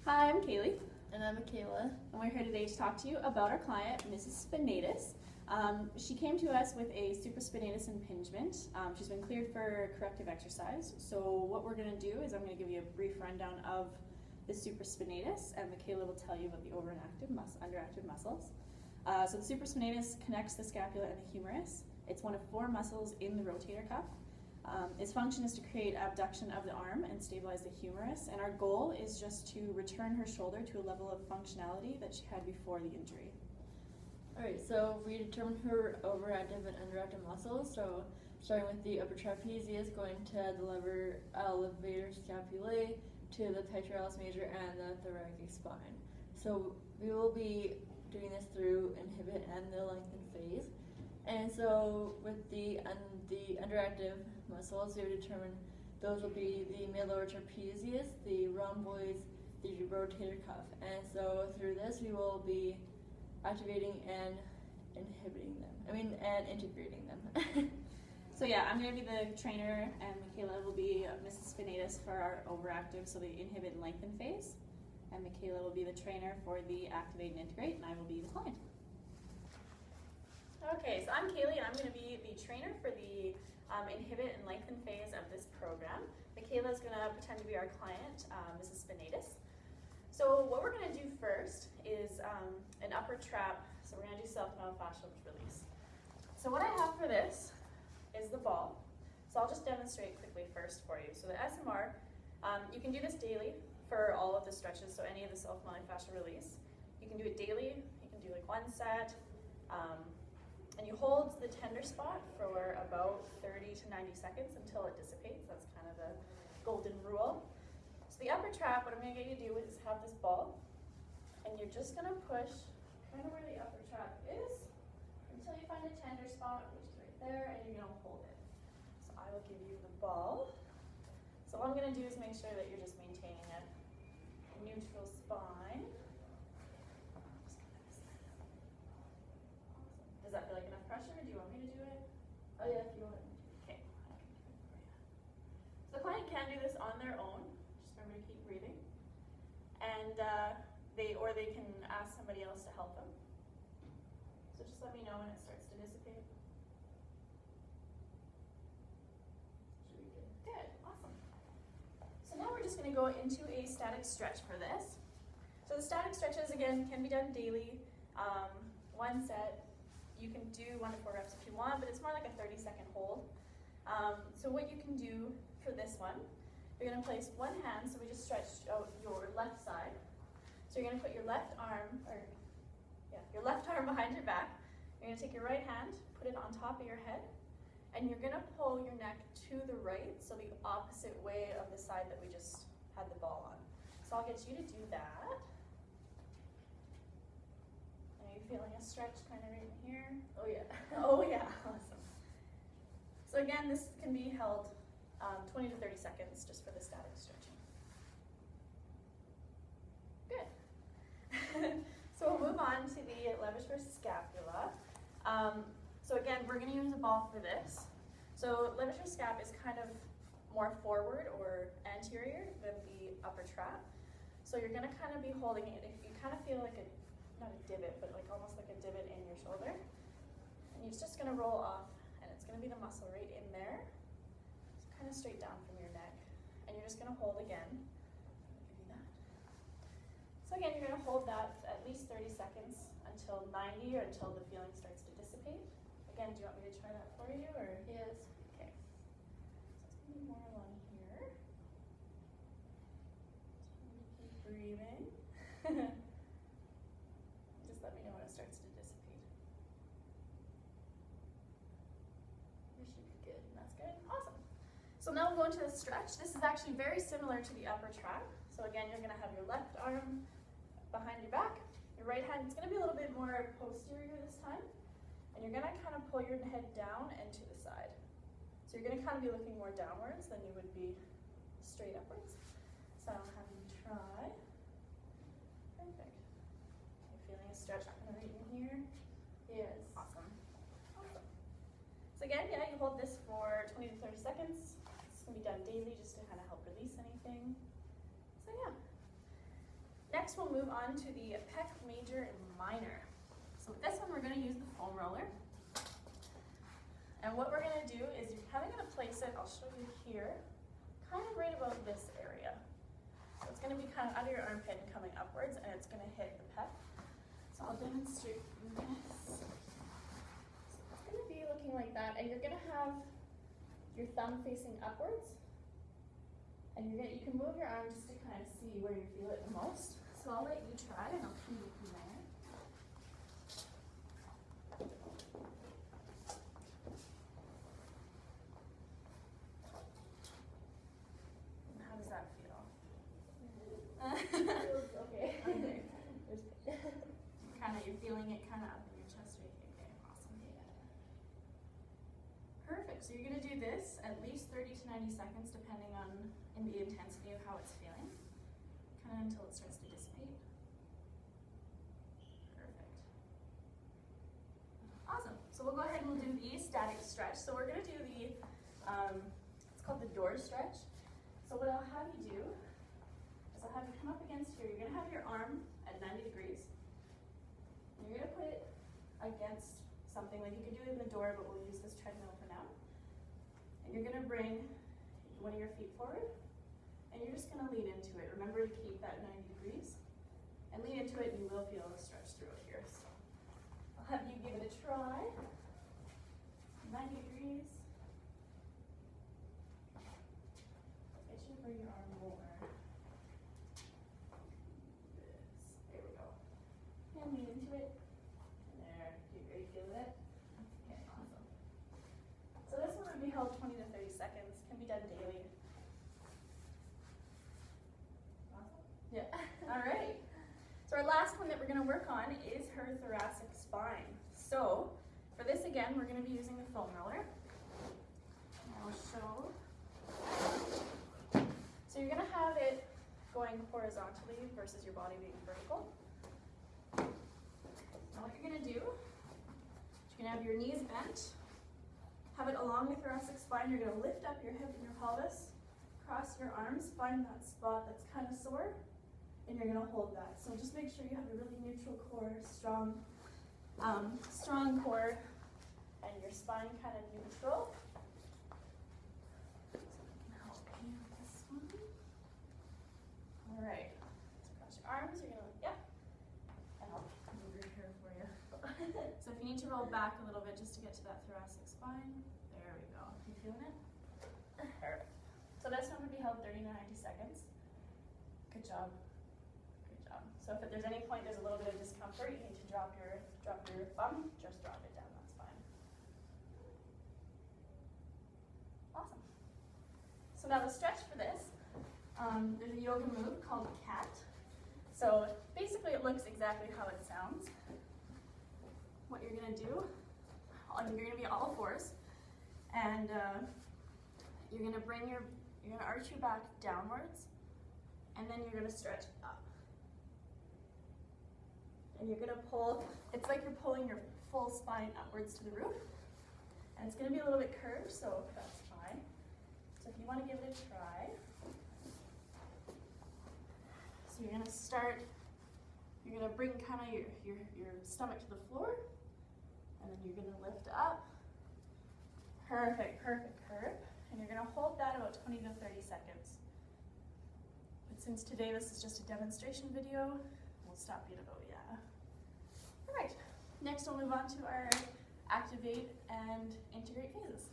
Hi, I'm Kaylee. And I'm Michaela. And we're here today to talk to you about our client, Mrs. Spinatus. She came to us with a supraspinatus impingement. She's been cleared for corrective exercise. So what we're going to do is I'm going to give you a brief rundown of the supraspinatus, and Michaela will tell you about the underactive muscles. So the supraspinatus connects the scapula and the humerus. It's one of 4 muscles in the rotator cuff. Its function is to create abduction of the arm and stabilize the humerus, and our goal is just to return her shoulder to a level of functionality that she had before the injury. Alright, so we determined her overactive and underactive muscles. So starting with the upper trapezius, going to the levator scapulae, to the pectoralis major and the thoracic spine. So we will be doing this through Inhibit and the Lengthen phase. And so with the underactive muscles, we have determined those will be the mid-lower trapezius, the rhomboids, the rotator cuff. And so through this, we will be activating and integrating them. So yeah, I'm going to be the trainer, and Michaela will be Mrs. Spinatus for our overactive, so the Inhibit and Lengthen phase. And Michaela will be the trainer for the Activate and Integrate, and I will be the client. Okay, so I'm Kaylee, and I'm going to be the trainer for the Inhibit and Lengthen phase of this program. Michaela is going to pretend to be our client, Mrs. Spinatus. So what we're going to do first is an upper trap. So we're going to do self-myofascial release. So what I have for this is the ball. So I'll just demonstrate quickly first for you. So the SMR, you can do this daily for all of the stretches, so any of the self-myofascial release. You can do it daily. You can do like 1 set. And you hold the tender spot for about 30 to 90 seconds until it dissipates. That's kind of the golden rule. So the upper trap, what I'm going to get you to do is have this ball, and you're just going to push kind of where the upper trap is until you find a tender spot, which is right there, and you're going to hold it. So I will give you the ball. So all I'm going to do is make sure that you're just maintaining a neutral spine. Does that feel like enough pressure? Do you want me to do it? Oh yeah, if you want. Okay, I can do it for you. So the client can do this on their own. Just remember to keep breathing. And they can ask somebody else to help them. So just let me know when it starts to dissipate. Should be good. Good, awesome. So now we're just going to go into a static stretch for this. So the static stretches, again, can be done daily. 1 set. You can do 1 to 4 reps if you want, but it's more like a 30-second hold. So what you can do for this one, you're going to place 1 hand, so we just stretched out your left side. So you're going to put your left arm behind your back. You're going to take your right hand, put it on top of your head, and you're going to pull your neck to the right, so the opposite way of the side that we just had the ball on. So I'll get you to do that. Are you feeling a stretch kind of right in here? Oh yeah. Oh yeah, awesome. So again, this can be held 20 to 30 seconds just for the static stretching. Good. So we'll move on to the levator scapula. So again, we're going to use a ball for this. So levator scap is kind of more forward or anterior than the upper trap. So you're going to kind of be holding it. If you kind of feel like not a divot, but like almost like a divot in your shoulder. And it's just going to roll off, and it's going to be the muscle right in there. So kind of straight down from your neck. And you're just going to hold again. I'll give you that. So again, you're going to hold that at least 30 seconds until 90 or until the feeling starts to dissipate. Again, do you want me to try that for you? Or? Yes. Okay. So it's going to be more along here. So keep breathing. Just let me know when it starts to dissipate. We should be good. That's good. Awesome. So now we'll go into the stretch. This is actually very similar to the upper trap. So again, you're going to have your left arm behind your back. Your right hand, it's going to be a little bit more posterior this time. And you're going to kind of pull your head down and to the side. So you're going to kind of be looking more downwards than you would be straight upwards. So I'll have you try. Perfect. Feeling a stretch kind of right in here? Yes. Awesome. Awesome. So again, yeah, you hold this for 20 to 30 seconds. This can be done daily just to kind of help release anything. So yeah. next we'll move on to the pec major and minor. So with this one, we're going to use the foam roller. And what we're going to do is you're kind of going to place it, I'll show you here, kind of right about this area. So it's going to be kind of out of your armpit and coming upwards, and it's going to hit the pec. So I'll demonstrate this. So it's going to be looking like that, and you're going to have your thumb facing upwards. And you can move your arm just to kind of see where you feel it the most. So I'll let you try, and I'll cue you from there. How does that feel? Feels okay. You're feeling it kind of up in your chest right here. Okay, awesome. Perfect. So you're going to do this at least 30 to 90 seconds, depending on the intensity of how it's feeling, kind of until it starts to dissipate. Perfect. Awesome. So we'll go ahead and we'll do the static stretch. So we're going to do the, it's called the door stretch. So what I'll have you do is I'll have you come up against here. You're going to have your arm at 90 degrees. And you're going to put it against something, like you could do it in the door, but we'll use this treadmill for now. And you're going to bring one of your feet forward, and you're just going to lean into it. Remember to keep that 90 degrees, and lean into it, and you will feel a stretch through it here. So I'll have you give it a try. 90 degrees. Get you to bring your arm more. There we go. And lean into it. And there. Are you feeling it? Okay, awesome. So this one would be held 20 to 30 seconds. Can be done daily. Awesome. Yeah. All right. So our last one that we're going to work on is her thoracic spine. So for this, again, we're going to be using the foam roller. And I'll show. So you're going to have it going horizontally versus your body being vertical. Now what you're going to do, you're going to have your knees bent. Have it along the thoracic spine. You're going to lift up your hip and your pelvis, cross your arms, find that spot that's kind of sore, and you're going to hold that. So just make sure you have a really neutral core, strong core, and your spine kind of neutral. So I can help you with this one. All right. So cross your arms. You're going to, yeah. And I'll move your hair for you. So if you need to roll back a little bit just to get to that thoracic spine, there we go. You feeling it? Perfect. So this one would be held 30 to 90 seconds. Good job. Good job. So if there's any point there's a little bit of discomfort, you need to drop your thumb, just drop it down, that's fine. Awesome. So now the stretch for this, there's a yoga move called cat. So basically it looks exactly how it sounds. What you're going to do, you're going to be all fours, and you're going to arch your back downwards, and then you're going to stretch up. And you're going to pull, it's like you're pulling your full spine upwards to the roof, and it's going to be a little bit curved, so that's fine. So if you want to give it a try, so you're going to start, you're going to bring kind of your stomach to the floor, and then you're going to lift up. Perfect, perfect curve. And you're going to hold that about 20 to 30 seconds. But since today this is just a demonstration video, we'll stop you at about, yeah. All right, next we'll move on to our activate and integrate phases.